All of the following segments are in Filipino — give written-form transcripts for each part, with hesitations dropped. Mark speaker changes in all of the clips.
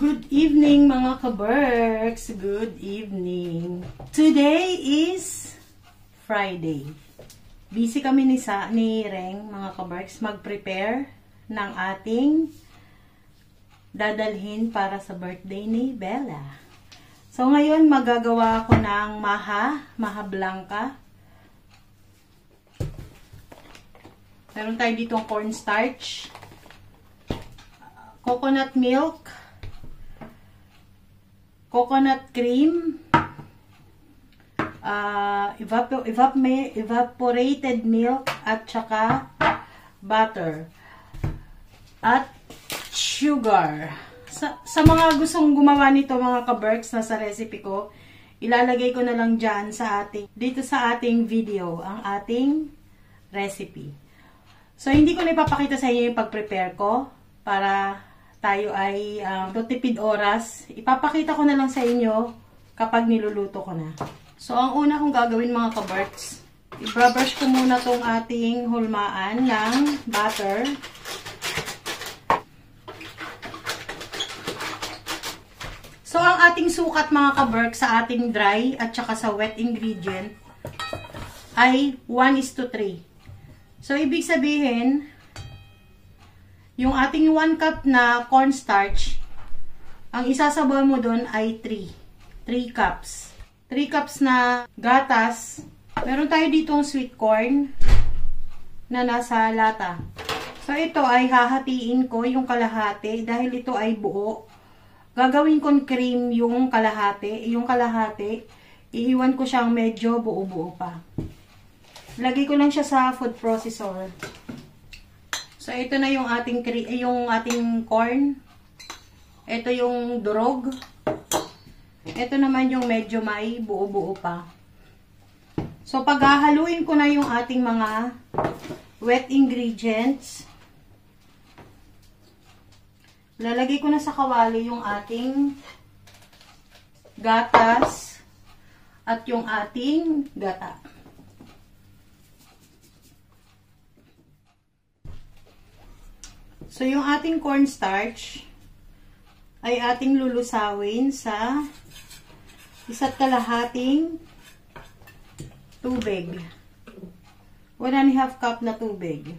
Speaker 1: Good evening mga kaberks! Good evening! Today is Friday. Busy kami ni Reng mga kaberks mag-prepare ng ating dadalhin para sa birthday ni Bella. So ngayon magagawa ako ng maha blanca. Meron tayo ditong cornstarch, coconut milk, coconut cream, evaporated milk, at saka butter, at sugar. Sa mga gustong gumawa nito mga kaberks na sa recipe ko, ilalagay ko na lang dyan dito sa ating video, ang ating recipe. So, hindi ko na ipapakita sa inyo yung pag-prepare ko para tayo ay tipid oras. Ipapakita ko na lang sa inyo kapag niluluto ko na. So, ang una kong gagawin mga kaberks, i-brush ko muna tong ating hulmaan ng butter. So, ang ating sukat mga kaberks sa ating dry at saka sa wet ingredient ay 1:3. So, ibig sabihin, yung ating 1 cup na cornstarch, ang isasabaw mo doon ay 3 cups. 3 cups na gatas. Meron tayo ditong sweet corn na nasa lata. So, ito ay hahatiin ko yung kalahati dahil ito ay buo. Gagawin kong cream yung kalahati. Yung kalahati, iiwan ko siyang medyo buo-buo pa. Lagay ko lang siya sa food processor. So, ito na yung ating corn. Ito yung durog. Ito naman yung medyo may buo-buo pa. So, paghahaluin ko na yung ating mga wet ingredients, lalagay ko na sa kawali yung ating gatas at yung ating gata. So, yung ating cornstarch ay ating lulusawin sa 1.5 tubig. 1.5 cup na tubig.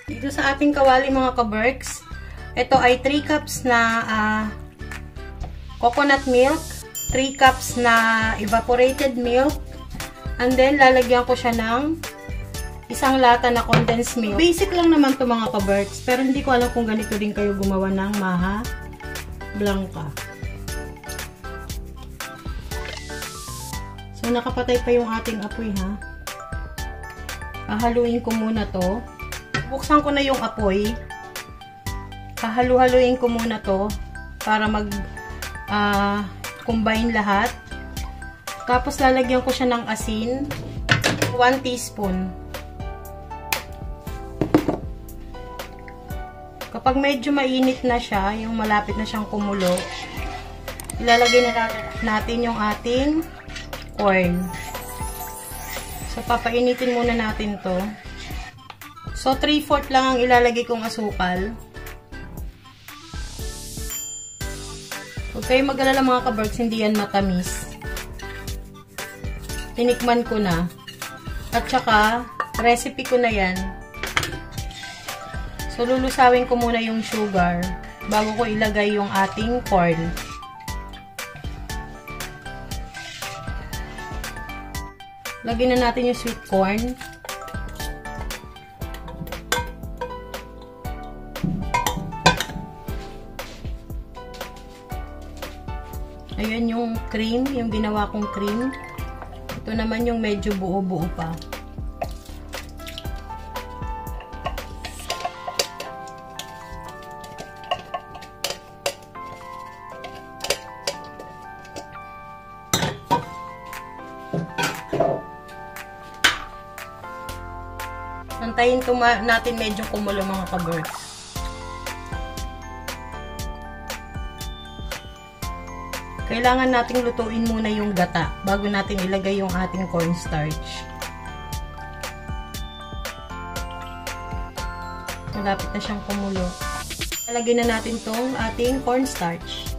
Speaker 1: Dito sa ating kawali mga kaberks, ito ay 3 cups na coconut milk, 3 cups na evaporated milk, and then lalagyan ko siya ng isang lata na condensed milk. Basic lang naman to mga kaberks, pero hindi ko alam kung ganito din kayo gumawa ng maha blanca. So, nakapatay pa yung ating apoy ha. Hahaluin ko muna to. Buksan ko na yung apoy. Hahalu-haluin ko muna to para combine lahat. Tapos lalagyan ko siya ng asin, 1 teaspoon. Kapag medyo mainit na siya, yung malapit na siyang kumulo, ilalagay na natin yung ating corn. So, papainitin muna natin to. So, 3/4 lang ang ilalagay kong asukal. Huwag kayong mag-alala mga kaberks, hindi yan matamis. Tinikman ko na. At saka, recipe ko na yan. So, lulusawin ko muna yung sugar bago ko ilagay yung ating corn. Lagyan na natin yung sweet corn. Ayan yung cream, yung ginawa kong cream. Ito naman yung medyo buo-buo pa. Antayin natin medyo kumulo mga kaberks. Kailangan nating lutuin muna yung gata bago natin ilagay yung ating cornstarch. Malapit na siyang kumulo. Lalagyan na natin tong ating cornstarch.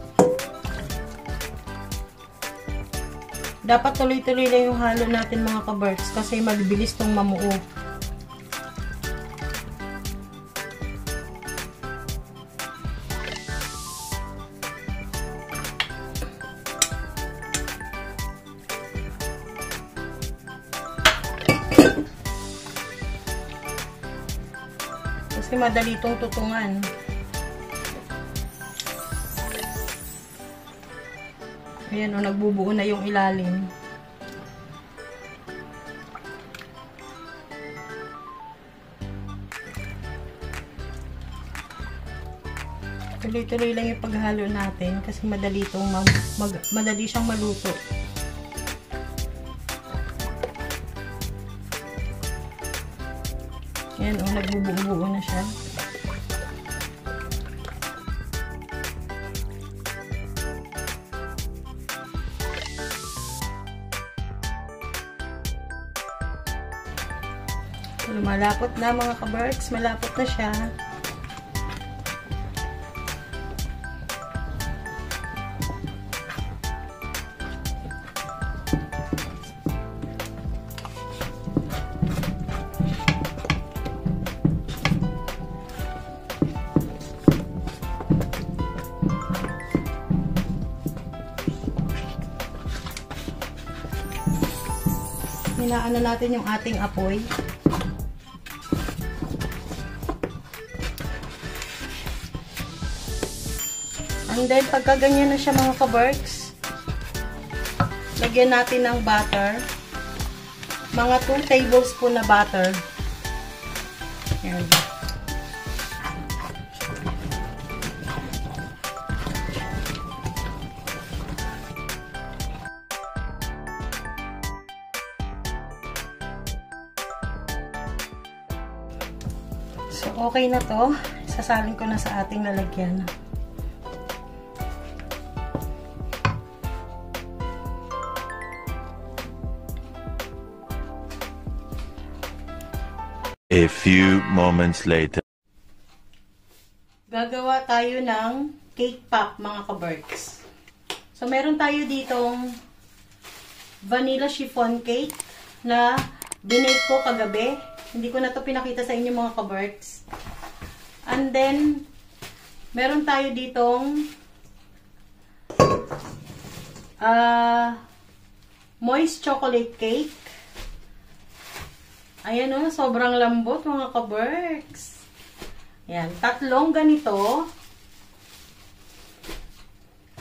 Speaker 1: Dapat tuloy-tuloy lang yung halo natin mga ka-Berks kasi mabilis tong mamuo. Kasi madali itong tutungan. Ayan o, nagbubuo na yung ilalim. Tuloy-tuloy lang yung paghalo natin kasi madali itong madali siyang maluto. Ayan o, nagbubuo na siya. Malapot na mga ka-Berks, malapot na siya. Hinaan na natin yung ating apoy. And then, pagka ganyan na siya mga ka-Berks, lagyan natin ng butter. Mga 2 tablespoon na butter. Ayan. So, okay na to. Sasalin ko na sa ating lalagyan.
Speaker 2: A few moments later.
Speaker 1: Gagawa tayo ng cake pop mga ka-Berks. So, meron tayo ditong vanilla chiffon cake na binake ko kagabi. Hindi ko na to pinakita sa inyo mga ka-Berks. And then, meron tayo ditong moist chocolate cake. Ayan o, sobrang lambot mga ka-Berks. Ayan, 3 ganito.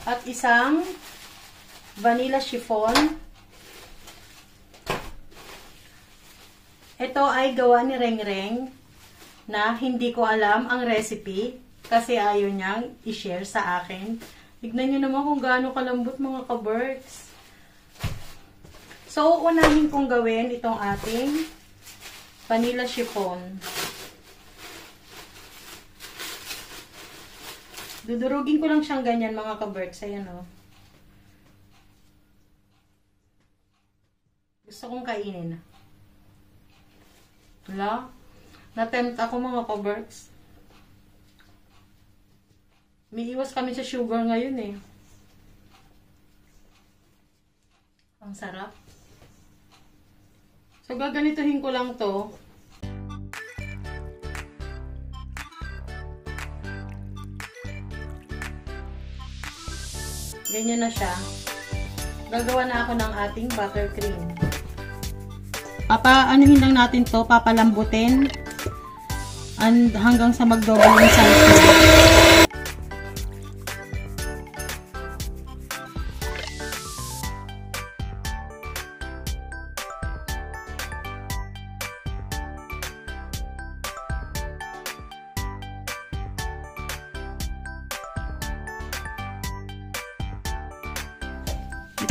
Speaker 1: At isang vanilla chiffon. Ito ay gawa ni Rengreng na hindi ko alam ang recipe kasi ayaw niyang i-share sa akin. Tignan niyo naman kung gaano kalambot mga ka-Berks. So, unahin kong gawin itong ating vanilla chiffon. Dudurugin ko lang siyang ganyan mga ka-Berks. Ayan o. Gusto kong kainin. Wala. Na-tempt ako mga ka-Berks. May iwas kami sa sugar ngayon eh. Ang sarap. So, gaganituhin ko lang to. Ganyan na siya. Gagawa na ako ng ating buttercream. Papaanuhin lang natin to, papalambutin. And hanggang sa mag-double yung size.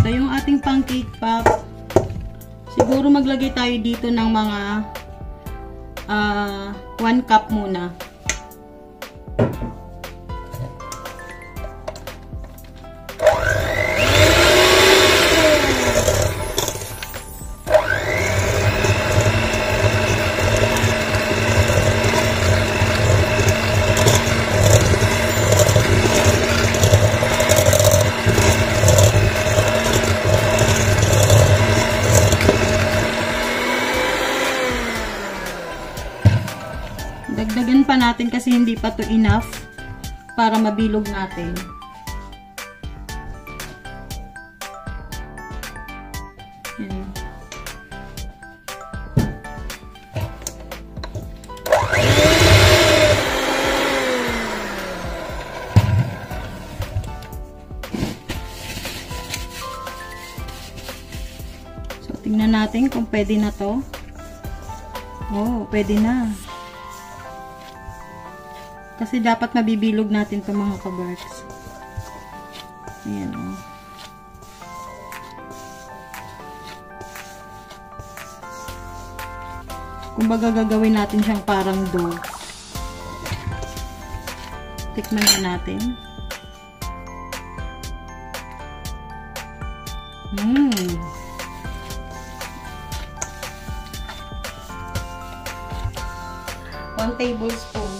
Speaker 1: Ito yung ating pancake pop. Siguro maglagay tayo dito ng mga 1 cup muna. natin kasi hindi pa to enough para mabilog natin. Yan. So, tingnan natin kung pwede na to. Oh, pwede na. Kasi dapat mabibilog natin itong mga kabarks. Ayan, oh. Kumbaga gagawin natin siyang parang dough. Tikman na natin. Mmm. 1 tablespoon.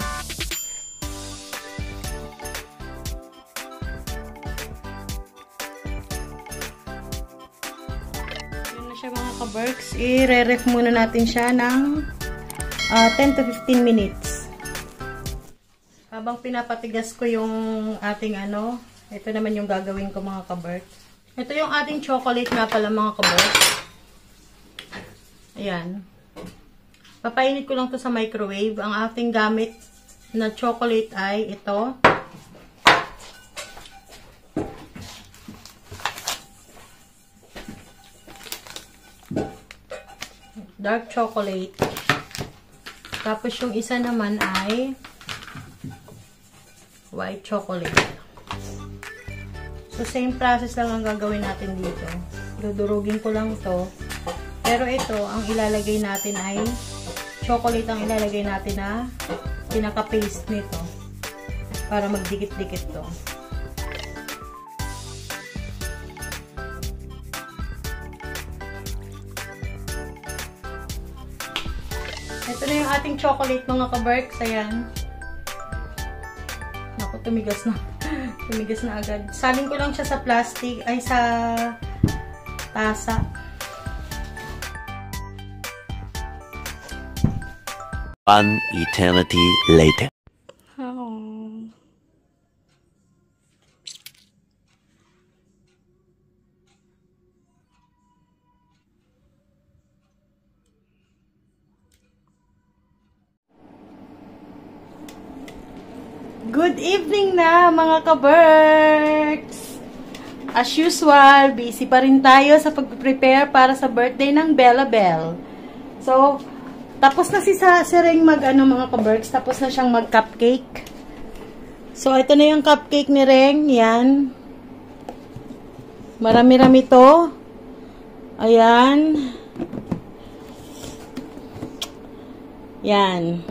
Speaker 1: Yun na siya mga kabarks. I-re-ref muna natin siya ng 10 to 15 minutes. Habang pinapatigas ko yung ating ito naman yung gagawin ko mga kabarks. Ito yung ating chocolate nga pala mga kabarks. Ayan. Papainit ko lang to sa microwave. Ang ating gamit na chocolate ay ito. Dark chocolate. Tapos yung isa naman ay white chocolate. So, same process lang ang gagawin natin dito. Dudurugin ko lang to. Pero ito, ang ilalagay natin ay chocolate ang ilalagay natin na pinaka-paste nito para magdikit-dikit to. Ito na yung ating chocolate mga kabarks. Ayan. Naku, tumigas na. Tumigas na agad. Salin ko lang siya sa plastic, ay sa tasa.
Speaker 2: One eternity later.
Speaker 1: Good evening na mga kabarks! As usual, busy pa rin tayo sa pag-prepare para sa birthday ng Bella Bell. So, tapos na si Reng mga kabarks, tapos na siyang mag-cupcake. So, ito na yung cupcake ni Reng. Yan. Marami-rami to. Ayan. Yan.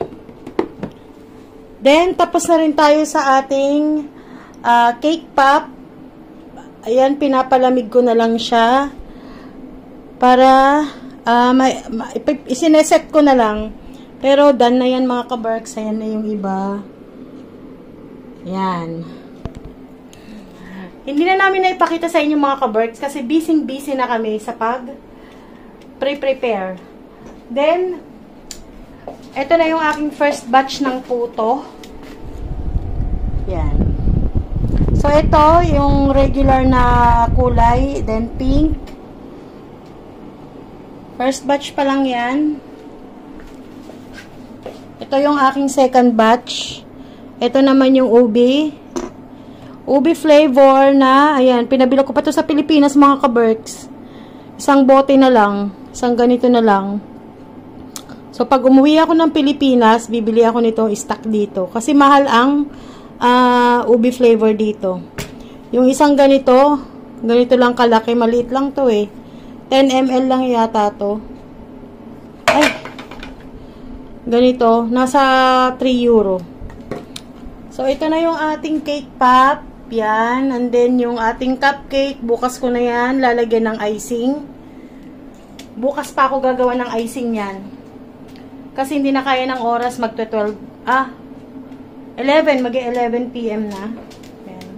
Speaker 1: Then, tapos na rin tayo sa ating cake pop. Ayan, pinapalamig ko na lang siya. Para, isineset ko na lang. Pero, done na yan mga kabarks. Ayan na yung iba. Yan. Hindi na namin naipakita sa inyo mga kabarks kasi busy na kami sa pre-prepare. Then, ito na yung aking first batch ng puto. Yan. So, ito yung regular na kulay. Then, pink. First batch pa lang yan. Ito yung aking second batch. Ito naman yung ubi. Ubi flavor na, ayan, pinabila ko pa to sa Pilipinas mga kaberks. Isang bote na lang. Isang ganito na lang. So, pag umuwi ako ng Pilipinas, bibili ako nito, stock dito. Kasi mahal ang ubi flavor dito. Yung isang ganito lang kalaki, maliit lang to eh. 10 ml lang yata to. Ay! Ganito, nasa 3 euro. So, ito na yung ating cake pop. Yan. And then, yung ating cupcake, bukas ko na yan, lalagyan ng icing. Bukas pa ako gagawa ng icing yan. Kasi hindi na kaya ng oras mag-12. 11. Mag-11 PM na. Ayan.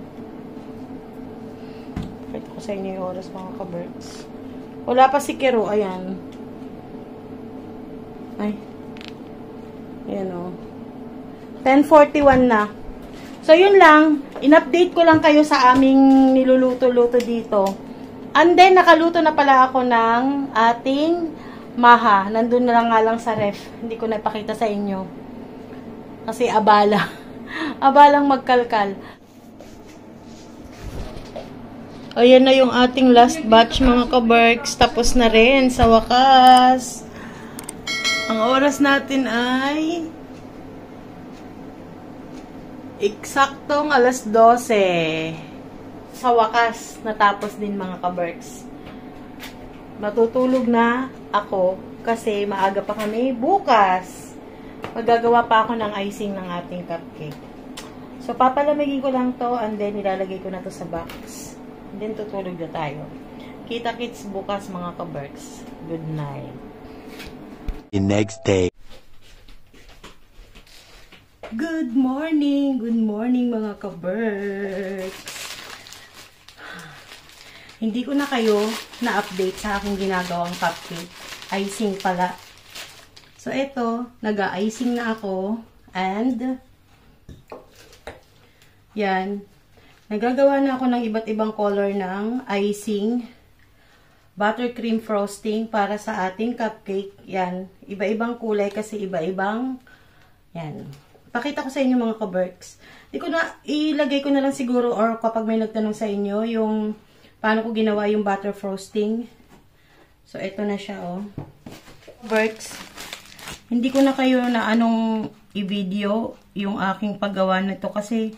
Speaker 1: Pakita ko sa inyo yung oras mga ka-birds. Wala pa si Kiro. Ayan. Ay. Ayan o. 10:41 na. So, yun lang. In-update ko lang kayo sa aming niluluto-luto dito. And then, nakaluto na pala ako ng ating maha. Nandun na lang nga lang sa ref. Hindi ko napakita sa inyo. Kasi abala. Abalang magkalkal. Ayan na yung ating last batch mga ka-Berks. Tapos na rin sa wakas. Ang oras natin ay eksaktong alas 12. Sa wakas, natapos din mga ka-Berks. Matutulog na ako kasi maaga pa kami bukas. Magagawa pa ako ng icing ng ating cupcake. So, papalamigin ko lang to and then ilalagay ko na to sa box. And then tutulog na tayo. Kita-kits bukas mga ka-Berks. Good night.
Speaker 2: The next day.
Speaker 1: Good morning mga ka-Berks. Hindi ko na kayo na-update sa aking ginagawang cupcake. Icing pala. So, eto, nag-icing na ako. And, yan. Nagagawa na ako ng iba't ibang color ng icing. Buttercream frosting para sa ating cupcake. Yan. Iba-ibang kulay kasi iba-ibang, yan. Pakita ko sa inyo mga ka-Berks. Ilagay ko na lang siguro or kapag may nagtanong sa inyo yung paano ko ginawa yung butter frosting. So, ito na siya, oh. Berks, hindi ko na kayo na anong i-video yung aking paggawa nito kasi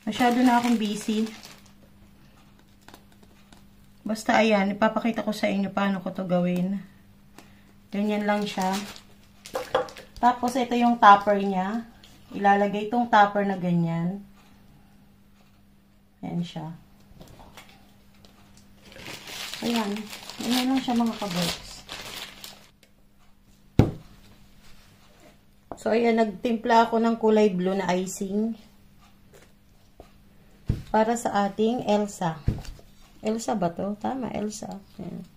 Speaker 1: masyado na akong busy. Basta, ayan, ipapakita ko sa inyo paano ko to gawin. Ganyan lang siya. Tapos, ito yung topper niya. Ilalagay itong topper na ganyan. Ayan siya. Ayan. Ayan lang siya mga ka-Berks. So, ayan. Nagtimpla ako ng kulay blue na icing. Para sa ating Elsa. Elsa ba to? Tama, Elsa. Ayan.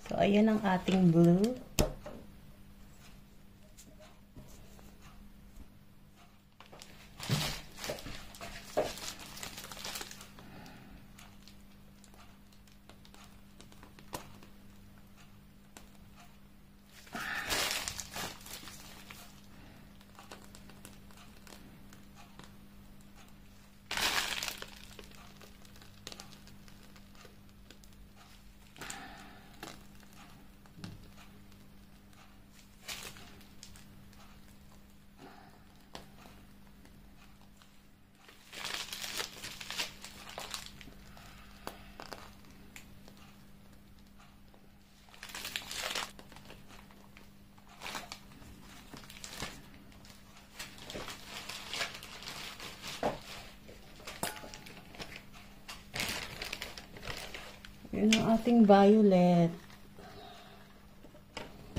Speaker 1: So, ayan ang ating blue. Yun ang ating violet.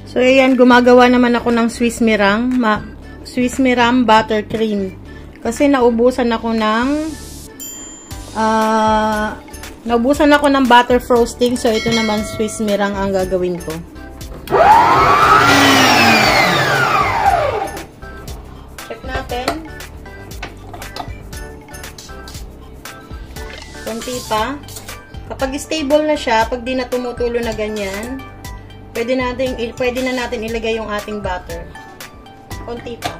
Speaker 1: So, ayan, gumagawa naman ako ng Swiss Miram buttercream. Kasi naubusan ako ng butter frosting. So, ito naman Swiss Miram ang gagawin ko. Check natin. Konti pa. Kapag stable na siya, pag di na tumutulo na ganyan, pwede na natin ilagay yung ating butter. Konti pa.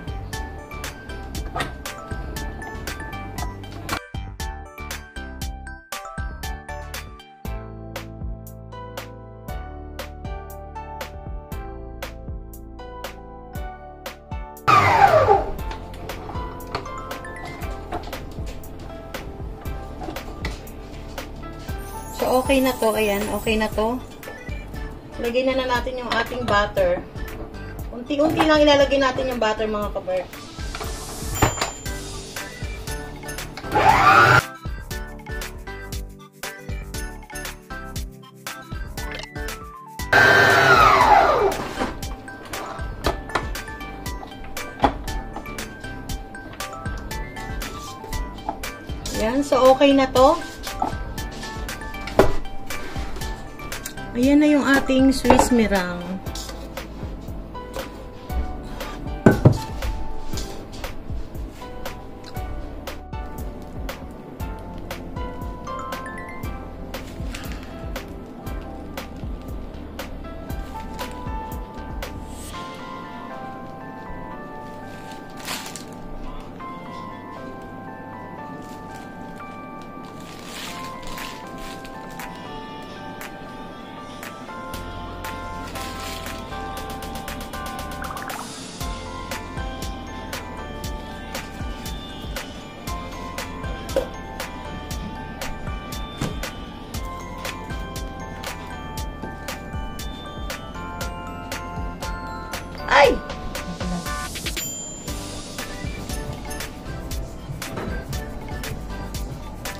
Speaker 1: So, okay na to. Ayan, okay na to. Lagyan na natin yung ating butter. Unti-unti lang ilalagay natin yung butter, mga kabark. Ayan, so okay na to. Ayan na yung ating Swiss meringue. Ay!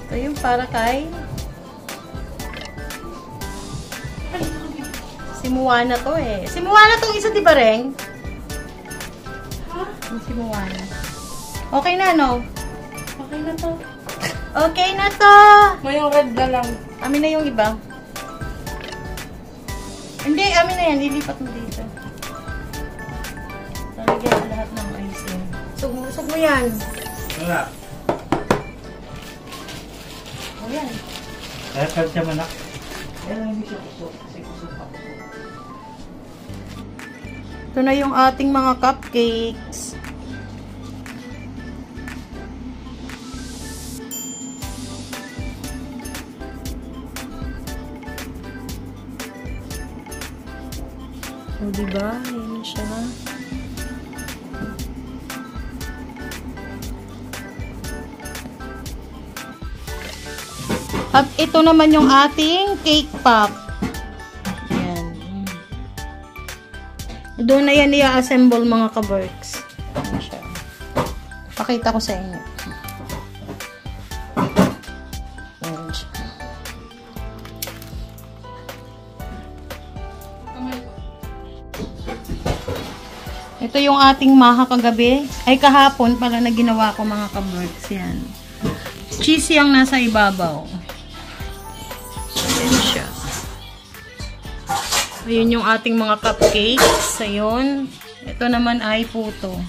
Speaker 1: Ito yung para kay si Moana to eh. Si Moana tong isa, di ba, Reng? Ha? Si Moana. Okay na, no?
Speaker 3: Okay na to.
Speaker 1: Okay na to!
Speaker 3: May yung red na lang.
Speaker 1: Amin na yung iba. Hindi, amin na yan. Lilipat mo dito. Lalagyan mo lahat ng icing. Sug mo yan.
Speaker 4: Wala.
Speaker 1: O yan.
Speaker 4: Kaya siya manak. Kaya hindi siya kusok. Kasi kusok pa.
Speaker 1: Ito na yung ating mga cupcakes. O, diba? Ayan na siya. At ito naman yung ating cake pop. Ayan. Doon na yan i-assemble, mga ka-works. Ayan siya. Pakita ko sa inyo. Ayan siya. Ito yung ating maha kagabi. Ay, kahapon pala na ginawa ko, mga ka-works. Yan. Cheesy ang nasa ibabaw. Ayan siya. Ayun yung ating mga cupcakes. Ayun. Ito naman ay puto.